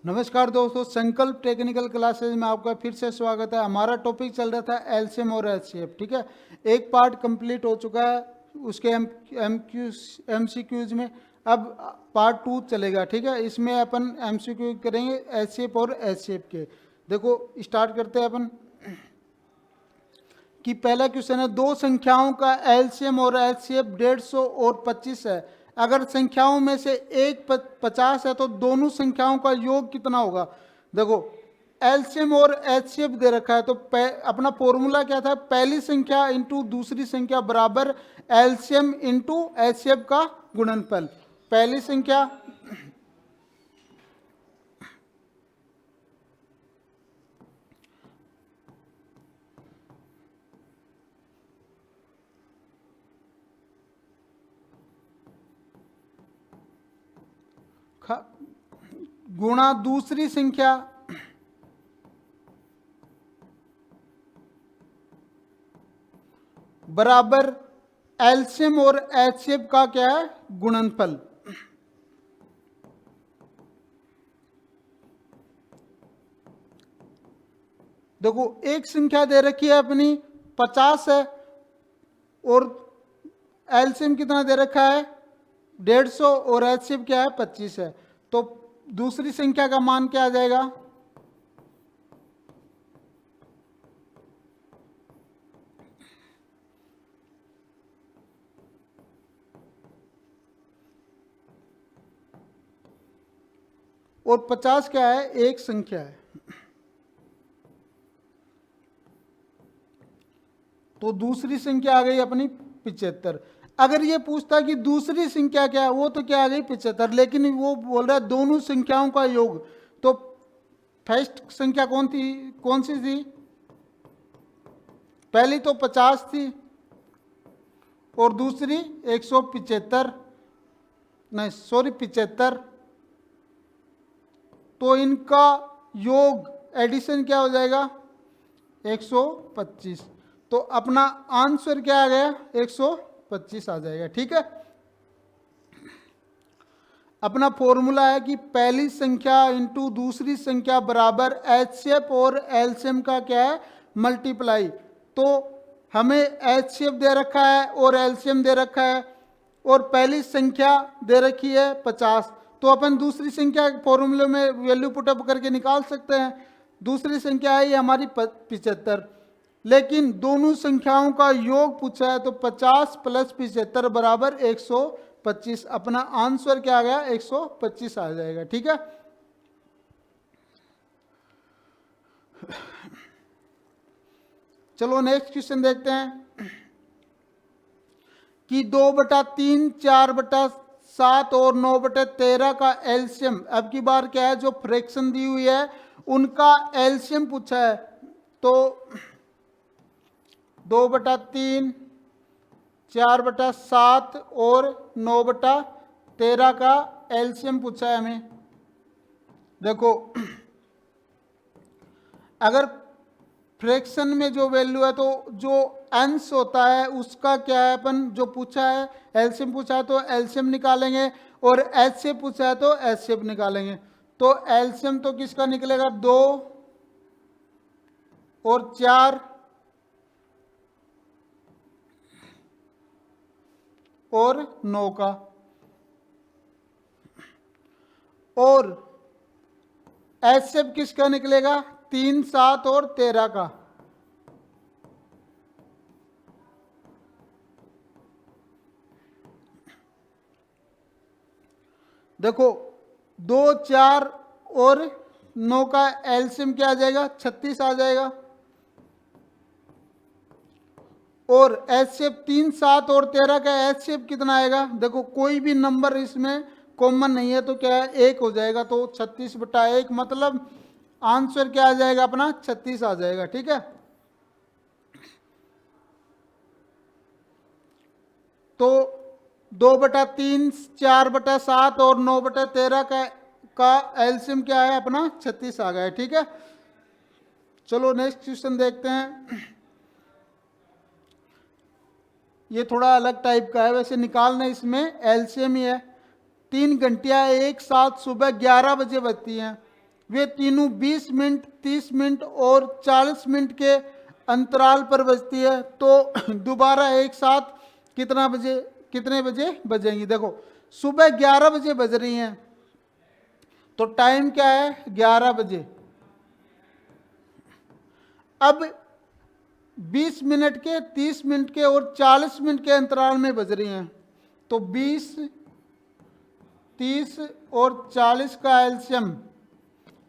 नमस्कार दोस्तों, संकल्प टेक्निकल क्लासेज में आपका फिर से स्वागत है। हमारा टॉपिक चल रहा था एलसीएम और एचसीएफ। ठीक है, एक पार्ट कंप्लीट हो चुका है उसके एमसीक्यूज में। अब पार्ट 2 चलेगा। ठीक है, इसमें अपन एमसीक्यू करेंगे एचसीएफ और एचसीएफ के। देखो स्टार्ट करते हैं अपन कि पहला क्वेश्चन है, दो संख्याओं का एलसीएम और एचसीएफ 150 और 25 है। अगर संख्याओं में से एक 50 है तो दोनों संख्याओं का योग कितना होगा। देखो एलसीएम और एचसीएफ दे रखा है तो अपना फॉर्मूला क्या था, पहली संख्या इंटू दूसरी संख्या बराबर एलसीएम इंटू एचसीएफ का गुणनफल। पहली संख्या गुणा दूसरी संख्या बराबर एलसीएम और एचसीएफ का क्या है, गुणनफल। देखो एक संख्या दे रखी है अपनी 50 है और एलसीएम कितना दे रखा है 150 और एचसीएफ क्या है 25 है। तो दूसरी संख्या का मान क्या आ जाएगा, और 50 क्या है, एक संख्या है। तो दूसरी संख्या आ गई अपनी 75। अगर ये पूछता कि दूसरी संख्या क्या है, वो तो क्या आ गई 75, लेकिन वो बोल रहा है दोनों संख्याओं का योग। तो फर्स्ट संख्या कौन सी थी, पहली तो 50 थी और दूसरी 175, नहीं सॉरी 75। तो इनका योग एडिशन क्या हो जाएगा 125। तो अपना आंसर क्या आ गया 125 आ जाएगा। ठीक है, अपना फॉर्मूला है कि पहली संख्या इंटू दूसरी संख्या बराबर एचसीएफ और एलसीएम का क्या है, मल्टीप्लाई। तो हमें एचसीएफ दे रखा है और एलसीएम दे रखा है और पहली संख्या दे रखी है 50। तो अपन दूसरी संख्या फॉर्मूले में वैल्यू पुटअप करके निकाल सकते हैं। दूसरी संख्या है ये हमारी 75, लेकिन दोनों संख्याओं का योग पूछा है तो 50 प्लस 75 बराबर 125। अपना आंसर क्या आ गया 125 आ जाएगा। ठीक है, चलो नेक्स्ट क्वेश्चन देखते हैं कि 2/3, 4/7 और 9/13 का एलसीएम। अब की बार क्या है, जो फ्रैक्शन दी हुई है उनका एलसीएम पूछा है। तो 2/3, 4/7 और 9/13 का एलसीएम पूछा है हमें। देखो अगर फ्रैक्शन में जो वैल्यू है तो जो अंश होता है उसका क्या है, अपन जो पूछा है एलसीएम पूछा है तो एलसीएम निकालेंगे और एचसीएफ पूछा है तो एचसीएफ निकालेंगे। तो एलसीएम तो किसका निकलेगा 2 और 4 और 9 का, और एचसीएफ किसका निकलेगा 3, 7 और 13 का। देखो 2, 4 और 9 का एलसीएम क्या आ जाएगा 36 आ जाएगा, और एचसीएफ 3, 7 और 13 का एचसीएफ कितना आएगा। देखो कोई भी नंबर इसमें कॉमन नहीं है तो क्या है 1 हो जाएगा। तो 36/1 मतलब आंसर क्या आ जाएगा अपना 36 आ जाएगा। ठीक है, तो 2/3, 4/7 और 9/13 का एलसीएम क्या है अपना 36 आ गया। ठीक है, चलो नेक्स्ट क्वेश्चन देखते हैं। ये थोड़ा अलग टाइप का है, वैसे निकालना इसमें एलसीएम ही है। 3 घंटियां एक साथ सुबह 11 बजे बजती हैं वे तीनों 20 मिनट, 30 मिनट और 40 मिनट के अंतराल पर बजती है। तो दोबारा एक साथ कितने बजे बजेंगी? देखो सुबह 11 बजे बज रही हैं, तो टाइम क्या है? 11 बजे। अब 20 मिनट के, 30 मिनट के और 40 मिनट के अंतराल में बज रही हैं, तो 20, 30 और 40 का एलसीएम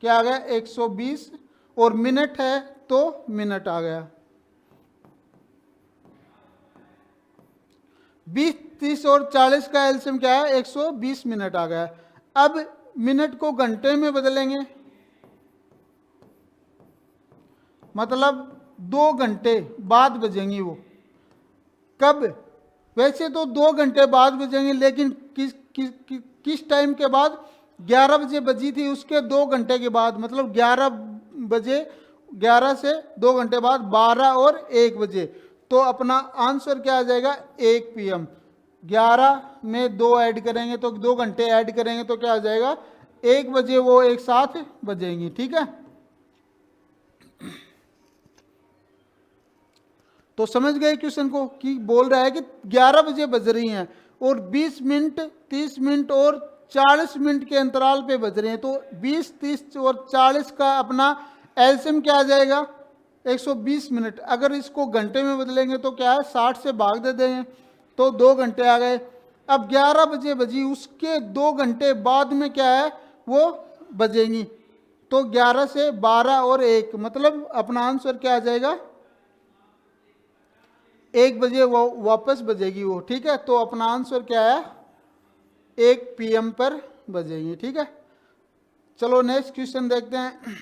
क्या आ गया? 120, और मिनट है तो मिनट आ गया। 20, 30 और 40 का एलसीएम क्या है? 120 मिनट आ गया। अब मिनट को घंटे में बदलेंगे, मतलब 2 घंटे बाद बजेंगी वो। कब? वैसे तो 2 घंटे बाद बजेंगे, लेकिन किस टाइम के बाद? 11 बजे बजी थी, उसके 2 घंटे के बाद, मतलब 11 बजे, 11 से 2 घंटे बाद 12 और 1 बजे। तो अपना आंसर क्या आ जाएगा? 1 PM। 11 में 2 ऐड करेंगे तो 2 घंटे ऐड करेंगे तो क्या आ जाएगा? 1 बजे वो एक साथ बजेंगी। ठीक है, तो समझ गए क्वेश्चन को कि बोल रहा है कि 11 बजे बज रही हैं और 20 मिनट, 30 मिनट और 40 मिनट के अंतराल पे बज रहे हैं। तो 20, 30 और 40 का अपना एलसीएम क्या आ जाएगा? 120 मिनट। अगर इसको घंटे में बदलेंगे तो क्या है? 60 से भाग दे देंगे तो 2 घंटे आ गए। अब 11 बजे बजी, उसके 2 घंटे बाद में क्या है? वो बजेंगी। तो 11 से 12 और 1, मतलब अपना आंसर क्या आ जाएगा? 1 बजे वो वापस बजेगी वो। ठीक है, तो अपना आंसर क्या है? 1 PM पर बजेगी। ठीक है, चलो नेक्स्ट क्वेश्चन देखते हैं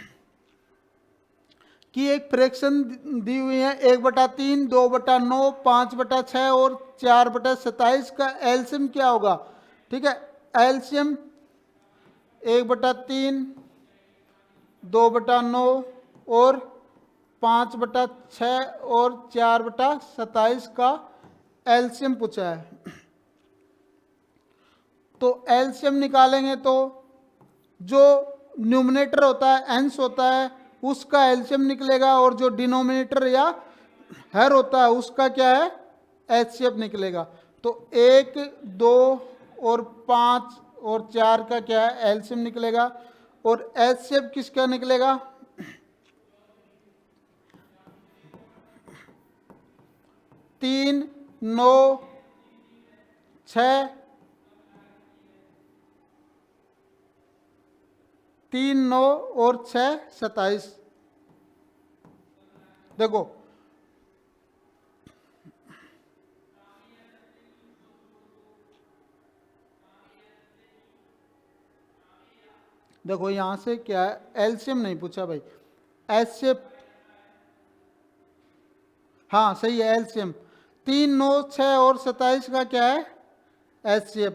कि एक फ्रैक्शन दी हुई है 1/3, 2/9, 5/6 और 4/27 का एलसीएम क्या होगा? ठीक है, एलसीएम 1/3, 2/9 और 5/6 और 4/27 का एलसीएम पूछा है। तो एलसीएम निकालेंगे तो जो न्यूमरेटर होता है, एंस होता है, उसका एलसीएम निकलेगा, और जो डिनोमिनेटर या हर होता है उसका क्या है? एचसीएफ निकलेगा। तो 1, 2 और 5 और 4 का क्या है? एलसीएम निकलेगा। और एचसीएफ किसका निकलेगा? 3, 9, 6, 3, 9 और 6, 27। देखो देखो यहां से क्या है? एलसीएम नहीं पूछा भाई, एचसीएफ। हाँ सही है, एलसीएम। 3, 9, 6 और 27 का क्या है? एचसीएफ।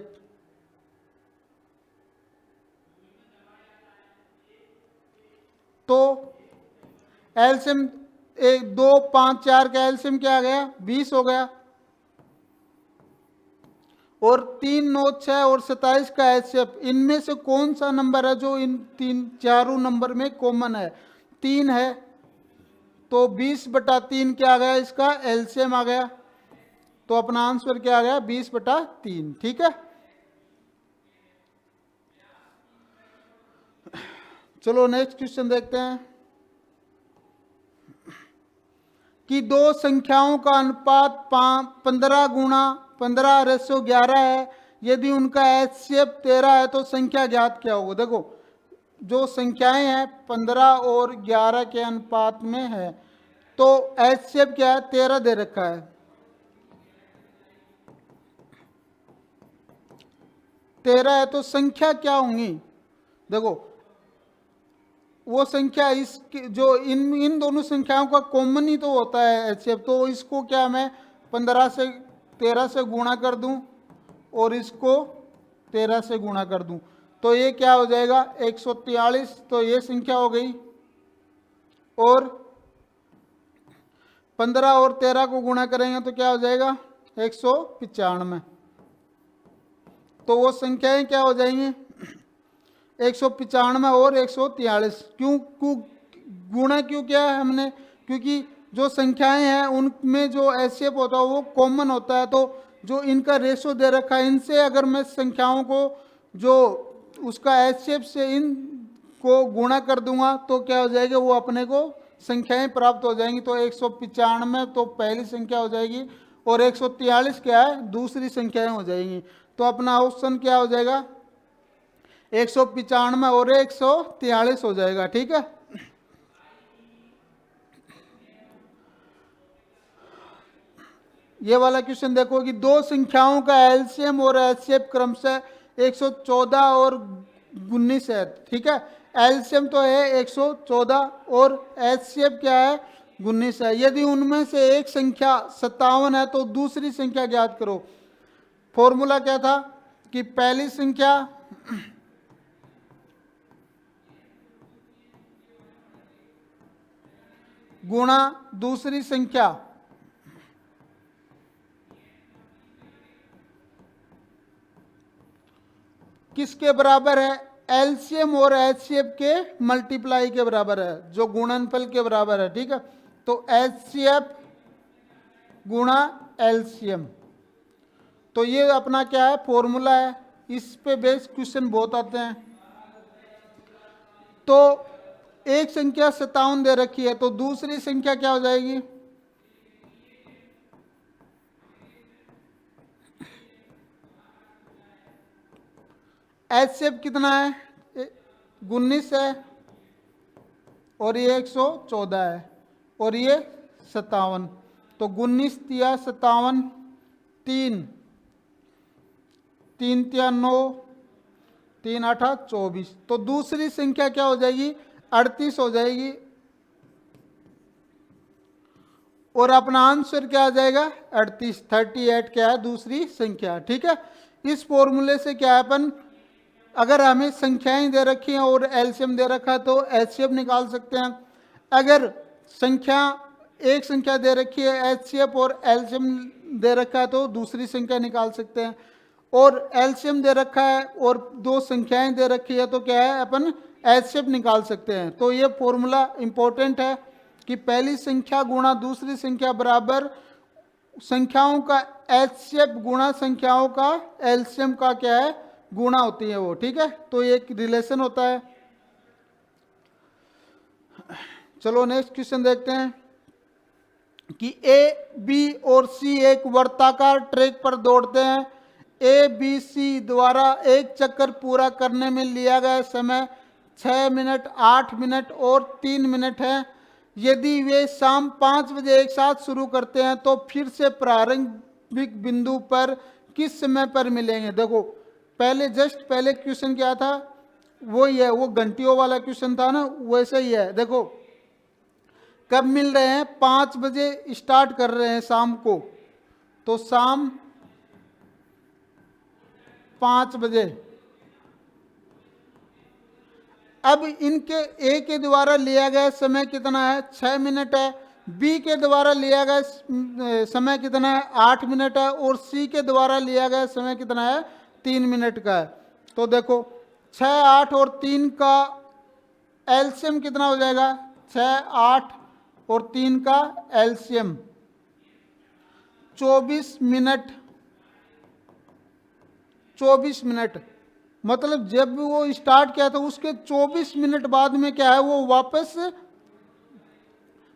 तो एलसीएम 1, 2, 5, 4 का एलसीएम क्या आ गया? 20 हो गया। और 3, 9, 6 और 27 का एचसीएफ, इनमें से कौन सा नंबर है जो इन चारों नंबर में कॉमन है? 3 है, तो 20/3 क्या आ गया? इसका एलसीएम आ गया। तो अपना आंसर क्या आ गया? 20/3। ठीक है, चलो नेक्स्ट क्वेश्चन देखते हैं कि दो संख्याओं का अनुपात 15:15:11 है। यदि उनका एचसीएफ 13 है तो संख्या ज्ञात क्या होगा? देखो जो संख्याएं हैं 15 और 11 के अनुपात में है, तो एचसीएफ क्या है? 13 दे रखा है। 13 है तो संख्या क्या होंगी? देखो वो संख्या इस जो इन दोनों संख्याओं का कॉमन ही तो होता है एचसीएफ। तो इसको क्या मैं 13 से गुणा कर दूं और इसको 13 से गुणा कर दूं, तो ये क्या हो जाएगा? 143। तो ये संख्या हो गई। और 15 और 13 को गुणा करेंगे तो क्या हो जाएगा? 195। तो वो संख्याएं क्या हो जाएंगी? 195 और 143। क्यों गुणा क्यों किया है हमने? क्योंकि जो संख्याएं हैं उनमें जो एचसीएफ होता है वो कॉमन होता है, तो जो इनका रेशो दे रखा है इनसे अगर मैं संख्याओं को जो उसका एचसीएफ से इन को गुणा कर दूंगा तो क्या हो जाएगा, वो अपने को संख्याएं प्राप्त हो जाएंगी। तो 195 तो पहली संख्या हो जाएगी और 143 क्या है, दूसरी संख्याएं हो जाएंगी। तो अपना ऑप्शन क्या हो जाएगा, 195 और 143 हो जाएगा। ठीक है, ये वाला क्वेश्चन देखो कि दो संख्याओं का एलसीएम और एचसीएफ क्रमशः 114 और 19 है। ठीक है, एलसीएम तो है 114 और एचसीएफ क्या है, 19 है। यदि उनमें से एक संख्या 57 है तो दूसरी संख्या ज्ञात करो। फॉर्मूला क्या था कि पहली संख्या गुणा दूसरी संख्या किसके बराबर है, एलसीएम और एचसीएफ के मल्टीप्लाई के बराबर है, जो गुणनफल के बराबर है। ठीक है, तो एचसीएफ गुणा एलसीएम, तो ये अपना क्या है, फॉर्मूला है। इस पे बेस क्वेश्चन बहुत आते हैं। तो एक संख्या 57 दे रखी है तो दूसरी संख्या क्या हो जाएगी, एचसीएफ कितना है, 19 है और ये 114 है और ये 57। तो 19 तिया 57, 3 तिया 9, 3 8 24। तो दूसरी संख्या क्या हो जाएगी, 38 हो जाएगी और अपना आंसर क्या आ जाएगा, 38, 38 क्या है दूसरी संख्या। ठीक है, इस फॉर्मूले से क्या है, अपन अगर हमें संख्याएं दे रखी हैं और एलसीएम दे रखा है तो एचसीएफ निकाल सकते हैं। अगर संख्या एक संख्या दे रखी है एचसीएफ और एलसीएम दे रखा है तो दूसरी संख्या निकाल सकते हैं। और एलसीएम दे रखा है और दो संख्याएं दे रखी है तो क्या है, अपन एचसीएफ निकाल सकते हैं। तो ये फॉर्मूला इंपॉर्टेंट है कि पहली संख्या गुणा दूसरी संख्या बराबर संख्याओं का एचसीएफ गुणा संख्याओं का एलसीएम का क्या है, गुणा होती है वो। ठीक है, तो ये एक रिलेशन होता है। चलो नेक्स्ट क्वेश्चन देखते हैं कि ए, बी और सी एक वर्ताकार ट्रैक पर दौड़ते हैं। ए, बी, सी द्वारा एक चक्कर पूरा करने में लिया गया समय 6 मिनट, 8 मिनट और 3 मिनट है। यदि वे शाम 5 बजे एक साथ शुरू करते हैं तो फिर से प्रारंभिक बिंदु पर किस समय पर मिलेंगे। देखो पहले जस्ट पहले क्वेश्चन क्या था, वो ही है, वो घंटियों वाला क्वेश्चन था ना, वैसे ही है। देखो कब मिल रहे हैं, 5 बजे स्टार्ट कर रहे हैं शाम को, तो शाम 5 बजे। अब इनके ए के द्वारा लिया गया समय कितना है, 6 मिनट है। बी के द्वारा लिया गया समय कितना है, 8 मिनट है। और सी के द्वारा लिया गया समय कितना है, 3 मिनट का है। तो देखो 6, 8 और 3 का एलसीएम कितना हो जाएगा, 6, 8 और 3 का एलसीएम 24 मिनट। 24 मिनट मतलब जब वो स्टार्ट किया था उसके 24 मिनट बाद में क्या है, वो वापस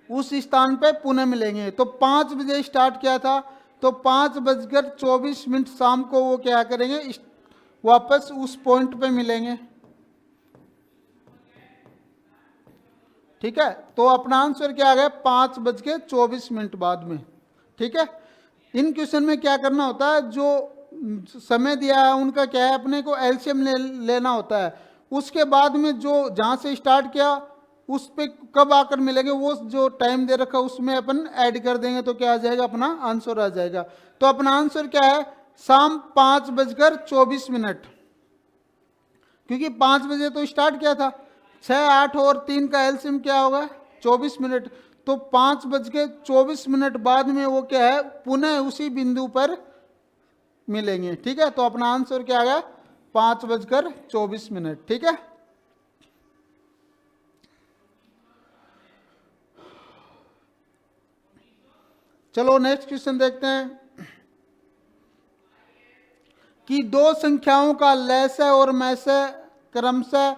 उस स्थान पे पुनः मिलेंगे। तो 5 बजे स्टार्ट किया था तो 5:24 शाम को वो क्या करेंगे, वापस उस पॉइंट पे मिलेंगे। ठीक है, तो अपना आंसर क्या आ गया, 5:24 बाद में। ठीक है, इन क्वेश्चन में क्या करना होता है, जो समय दिया है उनका क्या है, अपने को एलसीएम लेना होता है। उसके बाद में जो जहाँ से स्टार्ट किया उस पे कब आकर मिलेंगे, वो जो टाइम दे रखा उसमें अपन ऐड कर देंगे तो क्या आ जाएगा, अपना आंसर आ जाएगा। तो अपना आंसर क्या है, शाम 5:24, क्योंकि 5 बजे तो स्टार्ट किया था। 6, 8 और 3 का एलसीएम क्या होगा, 24 मिनट। तो 5:24 बाद में वो क्या है, पुनः उसी बिंदु पर मिलेंगे। ठीक है, तो अपना आंसर क्या आ गया, 5:24। ठीक है। चलो नेक्स्ट क्वेश्चन देखते हैं कि दो संख्याओं का लसाअ और मसाअ क्रमशः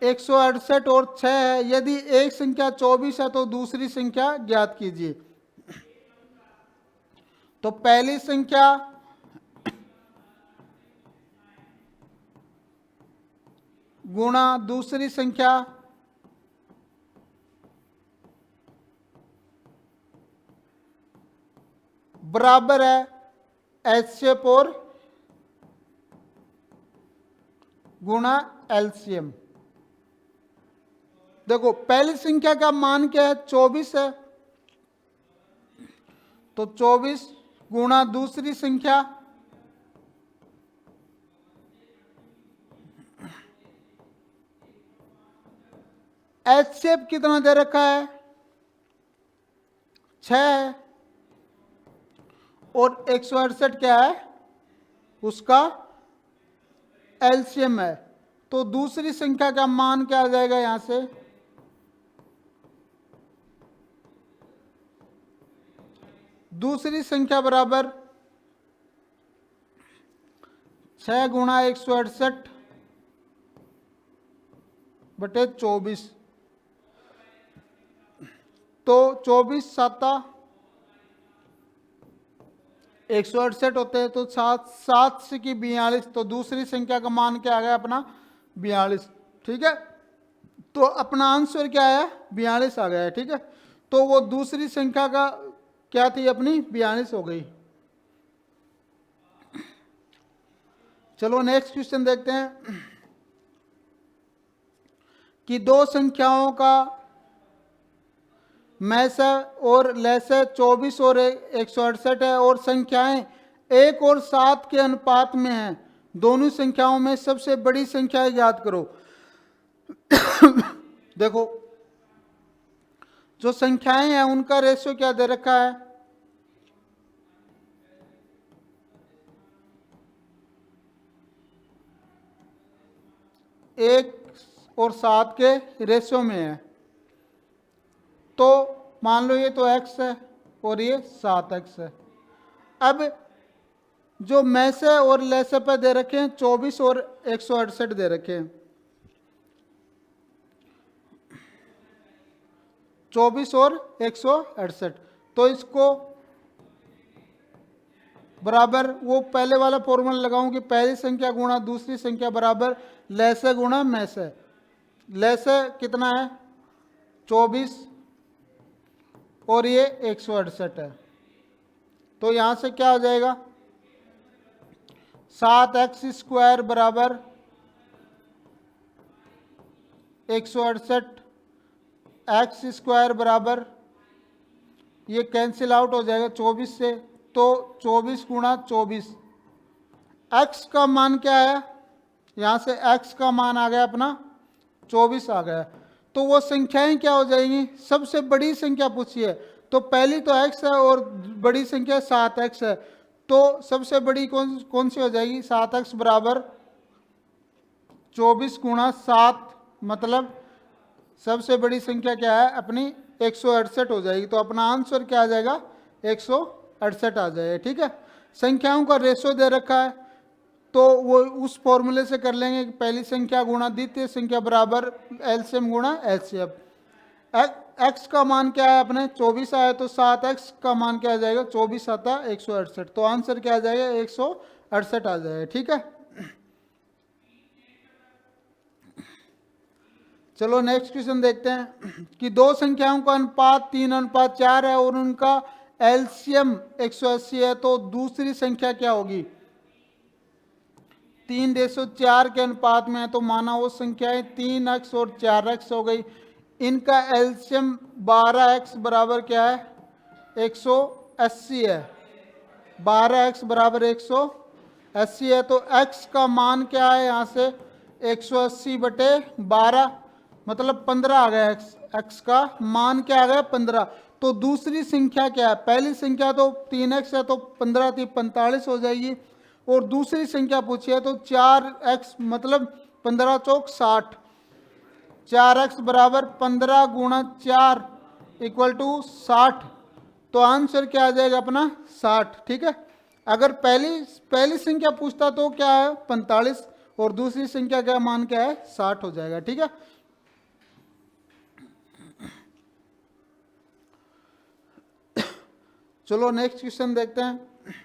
168 और 6 है। यदि एक संख्या 24 है तो दूसरी संख्या ज्ञात कीजिए। तो पहली संख्या गुणा दूसरी संख्या बराबर है HCF और गुणा LCM। देखो पहली संख्या का मान क्या है, 24 है, तो 24 गुणा दूसरी संख्या HCF कितना दे रखा है, 6 है, और 168 क्या है उसका LCM है। तो दूसरी संख्या का मान क्या आ जाएगा, यहां से दूसरी संख्या बराबर 6 गुणा 168 बटे 24। तो 24 साता 168 होते हैं, तो 7 से की 42, तो दूसरी संख्या का मान क्या आ गया अपना 42। ठीक है, तो अपना आंसर क्या है 42 आ गया है। ठीक है, तो वो दूसरी संख्या का क्या थी अपनी 42 हो गई। चलो नेक्स्ट क्वेश्चन देखते हैं कि दो संख्याओं का मसाअ और लसाअ 24 और 168 है और संख्याएं 1 और 7 के अनुपात में हैं। दोनों संख्याओं में सबसे बड़ी संख्या याद करो। देखो जो संख्याएं हैं उनका रेशियो क्या दे रखा है, 1 और 7 के रेशियो में है। तो मान लो ये तो x है और ये 7x है। अब जो मसाअ और लसाअ पे दे रखे हैं 24 और 168 दे रखे हैं, 24 और 168, तो इसको बराबर वो पहले वाला फॉर्मूला लगाऊं कि पहली संख्या गुणा दूसरी संख्या बराबर लसाअ गुणा मसाअ। लसाअ कितना है 24 और ये 168 है, तो यहां से क्या हो जाएगा 7x² बराबर 168, x² बराबर ये कैंसिल आउट हो जाएगा 24 से, तो 24 गुणा 24। x का मान क्या है, यहाँ से x का मान आ गया अपना 24 आ गया। तो वो संख्याएं क्या हो जाएंगी, सबसे बड़ी संख्या पूछी है, तो पहली तो x है और बड़ी संख्या 7x है, तो सबसे बड़ी कौन सी हो जाएगी 7x बराबर 24 गुणा 7, मतलब सबसे बड़ी संख्या क्या है अपनी 168 हो जाएगी। तो अपना आंसर क्या आ जाएगा 168 आ जाएगा। ठीक है, संख्याओं का रेशो दे रखा है तो वो उस फॉर्मूले से कर लेंगे कि पहली संख्या गुणा द्वितीय संख्या बराबर एलसीएम गुणा एचसीएफ। x का मान क्या है अपने 24 आया, तो 7x का मान क्या आ जाएगा 24 आता 168, तो आंसर क्या आ जाएगा 168 आ जाएगा। ठीक है, चलो नेक्स्ट क्वेश्चन देखते हैं कि दो संख्याओं का अनुपात 3:4 है और उनका एलसीएम 180 है, तो दूसरी संख्या क्या होगी। 3:4 के अनुपात में है, तो माना वो संख्याएं 3x और 4x हो गई। इनका एलसीएम 12x बराबर क्या है 180 है, 12x बराबर 180 है, तो x का मान क्या है यहाँ से 180 बटे 12, मतलब 15 आ गया। x का मान क्या आ गया 15। तो दूसरी संख्या क्या है, पहली संख्या तो 3x है तो 15 थी 45 हो जाएगी, और दूसरी संख्या पूछी है तो 4x मतलब 15 चौक 60, 4x बराबर 15 गुणा 4 इक्वल टू 60, तो आंसर क्या आ जाएगा अपना 60। ठीक है, अगर पहली संख्या पूछता तो क्या है 45 और दूसरी संख्या का मान क्या है 60 हो जाएगा। ठीक है, चलो नेक्स्ट क्वेश्चन देखते हैं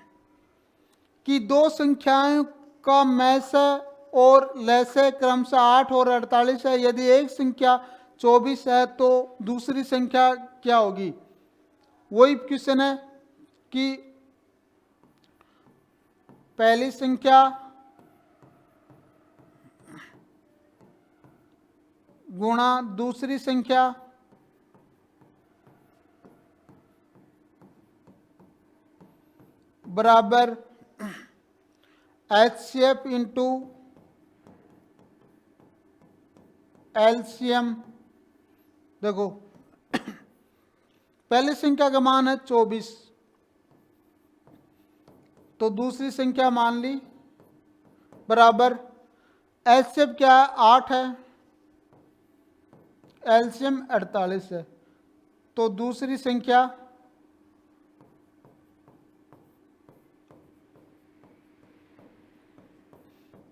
कि दो संख्याओं का मैसे और लैसे क्रमशः 8 और 48 है। यदि एक संख्या 24 है तो दूसरी संख्या क्या होगी। वही क्वेश्चन है कि पहली संख्या गुणा दूसरी संख्या बराबर HCF इंटू एलसीएम। देखो पहली संख्या का मान है 24, तो दूसरी संख्या मान ली बराबर एचसीएफ क्या है 8 है, एलसीएम 48 है, तो दूसरी संख्या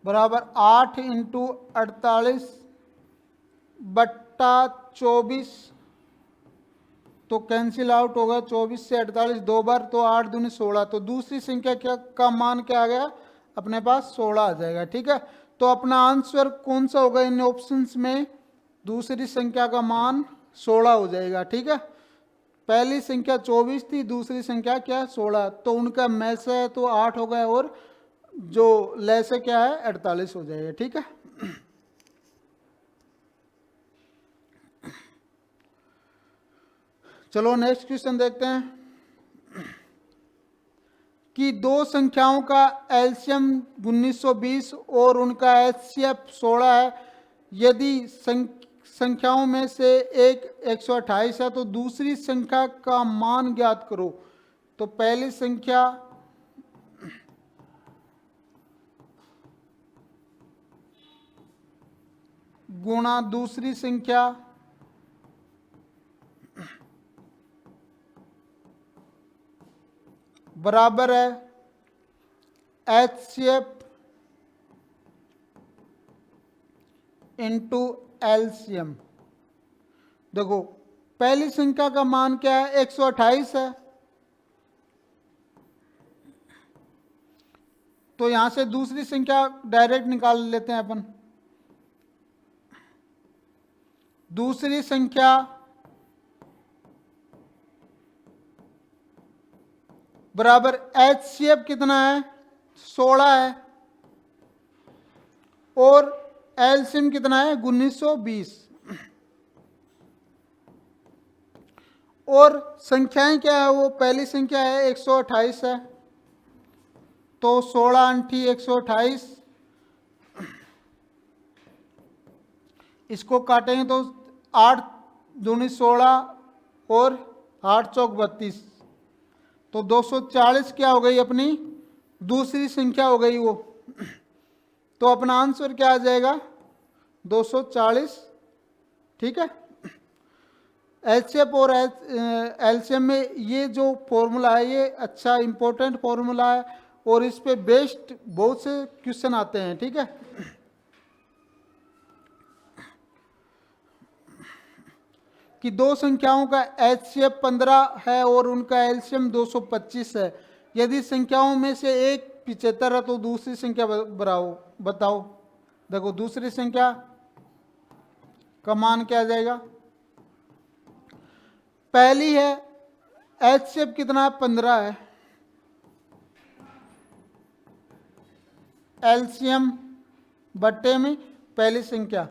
बराबर 8 इंटू 48 बट्टा 24, तो कैंसिल आउट होगा 24 से 48 दो बार, तो 8 दूनी 16, तो दूसरी संख्या क्या का मान क्या आ गया अपने पास 16 आ जाएगा। ठीक है, तो अपना आंसर कौन सा होगा इन ऑप्शंस में, दूसरी संख्या का मान 16 हो जाएगा। ठीक है, पहली संख्या 24 थी, दूसरी संख्या क्या 16, तो उनका में से तो 8 हो गया और जो ले से क्या है 48 हो जाएगा। ठीक है, चलो नेक्स्ट क्वेश्चन देखते हैं कि दो संख्याओं का एलसीएम 1920 और उनका एचसीएफ 16 है। यदि संख्याओं में से एक 128 है तो दूसरी संख्या का मान ज्ञात करो। तो पहली संख्या गुणा दूसरी संख्या बराबर है एचसीएफ इंटू एलसीएम। देखो पहली संख्या का मान क्या है 128 है, तो यहां से दूसरी संख्या डायरेक्ट निकाल लेते हैं अपन। दूसरी संख्या बराबर एचसीएफ कितना है 16 है और एलसीएम कितना है 1920, और संख्याएं क्या है वो पहली संख्या है 128 है, तो 16 अंठी 128, इसको काटेंगे तो 8 दूनी 16 और 8 चौक 32, तो 240 क्या हो गई अपनी दूसरी संख्या हो गई वो। तो अपना आंसर क्या आ जाएगा 240। ठीक है, एचसीएफ और एलसीएम में ये जो फॉर्मूला है ये अच्छा इंपॉर्टेंट फॉर्मूला है और इस पे बेस्ड बहुत से क्वेश्चन आते हैं। ठीक है, कि दो संख्याओं का एचसीएफ 15 है और उनका एलसीएम 225 है। यदि संख्याओं में से एक 75 है तो दूसरी संख्या बताओ। देखो दूसरी संख्या का मान क्या आ जाएगा, पहली है एचसीएफ कितना है 15 है, एलसीएम बट्टे में पहली संख्या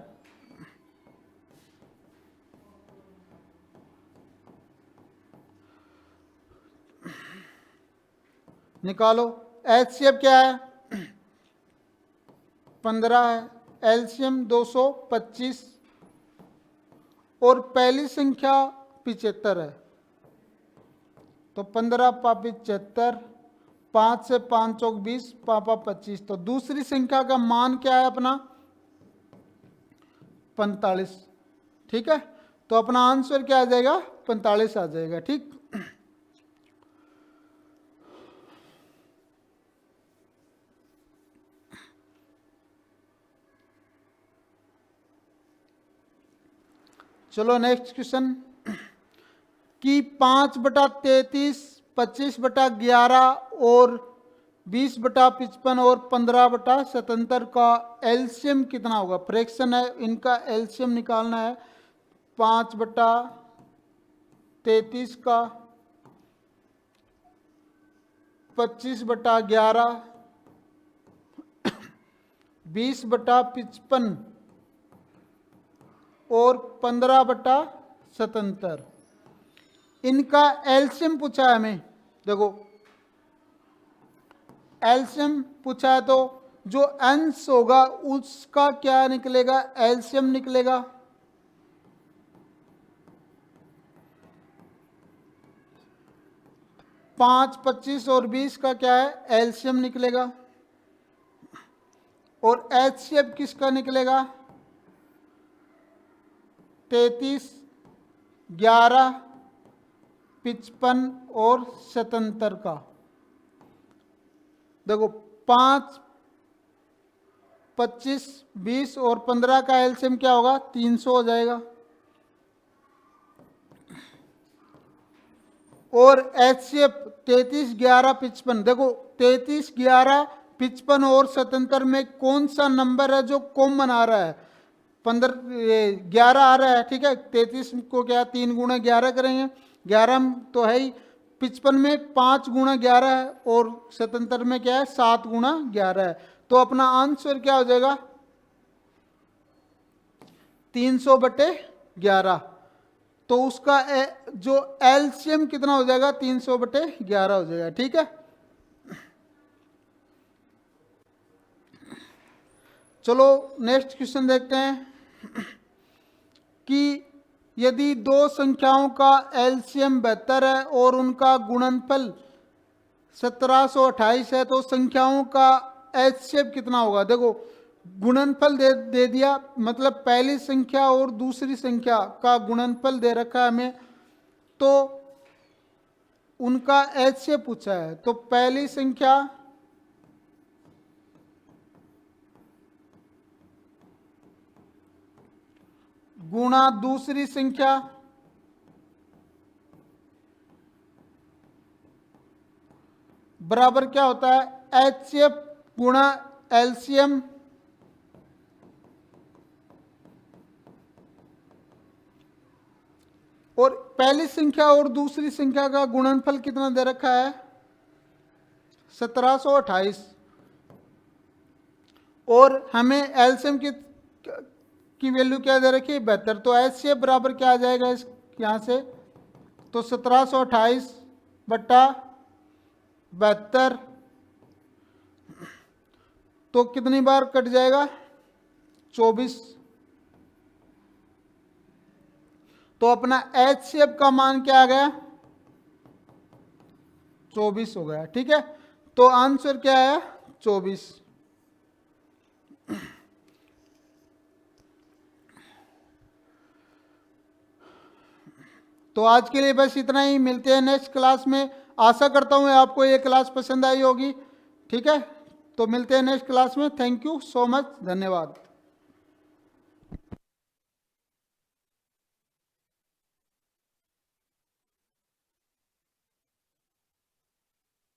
निकालो। एचसीएफ क्या है 15 है, एलसीएम 225 और पहली संख्या 75 है, तो 15 पापी 75, 5 से 5 चौक 20 पापा 25, तो दूसरी संख्या का मान क्या है अपना 45। ठीक है, तो अपना आंसर क्या आ जाएगा 45 आ जाएगा। ठीक, चलो नेक्स्ट क्वेश्चन कि 5/33, 25/11 और 20/55 और 15/77 का एलसीएम कितना होगा। फ्रैक्शन है, इनका एलसीएम निकालना है। 5/33 का 25/11, 20/55 और 15/77, इनका एलसीएम पूछा है हमें। देखो एलसीएम पूछा है तो जो अंश होगा उसका क्या निकलेगा, एलसीएम निकलेगा। 5, 25 और 20 का क्या है, एलसीएम निकलेगा। और एचसीएफ किसका निकलेगा, 33, 11, 55 और 77 का। देखो 5, 25, 20 और 15 का एलसीएम क्या होगा, 300 हो जाएगा। और एचसीएफ 33, 11, 55। देखो 33, 11, 55 और 77 में कौन सा नंबर है जो कॉमन आ रहा है, 11 आ रहा है, ठीक है। 33 को क्या 3 गुणा 11 करेंगे, 11 तो है ही। 55 में 5 गुणा 11 है और 77 में क्या है 7 गुणा 11 है। तो अपना आंसर क्या हो जाएगा, 300/11। तो उसका जो एलसीएम कितना हो जाएगा, 300/11 हो जाएगा, ठीक है। चलो नेक्स्ट क्वेश्चन देखते हैं कि यदि दो संख्याओं का एलसीएम 72 है और उनका गुणनफल 1728 है तो संख्याओं का एचसीएफ कितना होगा। देखो गुणनफल दे दिया, मतलब पहली संख्या और दूसरी संख्या का गुणनफल दे रखा है हमें, तो उनका एचसीएफ पूछा है। तो पहली संख्या गुणा दूसरी संख्या बराबर क्या होता है, एचसीएफ गुणा एलसीएम। और पहली संख्या और दूसरी संख्या का गुणनफल कितना दे रखा है, 1728। और हमें एलसीएम की वैल्यू क्या दे रखी है, 72। तो एचसीएफ बराबर क्या आ जाएगा इस यहाँ से, तो 1728/72 तो कितनी बार कट जाएगा, 24। तो अपना एचसीएफ का मान क्या आ गया, 24 हो गया, ठीक है। तो आंसर क्या आया, 24। तो आज के लिए बस इतना ही, मिलते हैं नेक्स्ट क्लास में। आशा करता हूँ आपको ये क्लास पसंद आई होगी, ठीक है। तो मिलते हैं नेक्स्ट क्लास में। थैंक यू सो मच, धन्यवाद।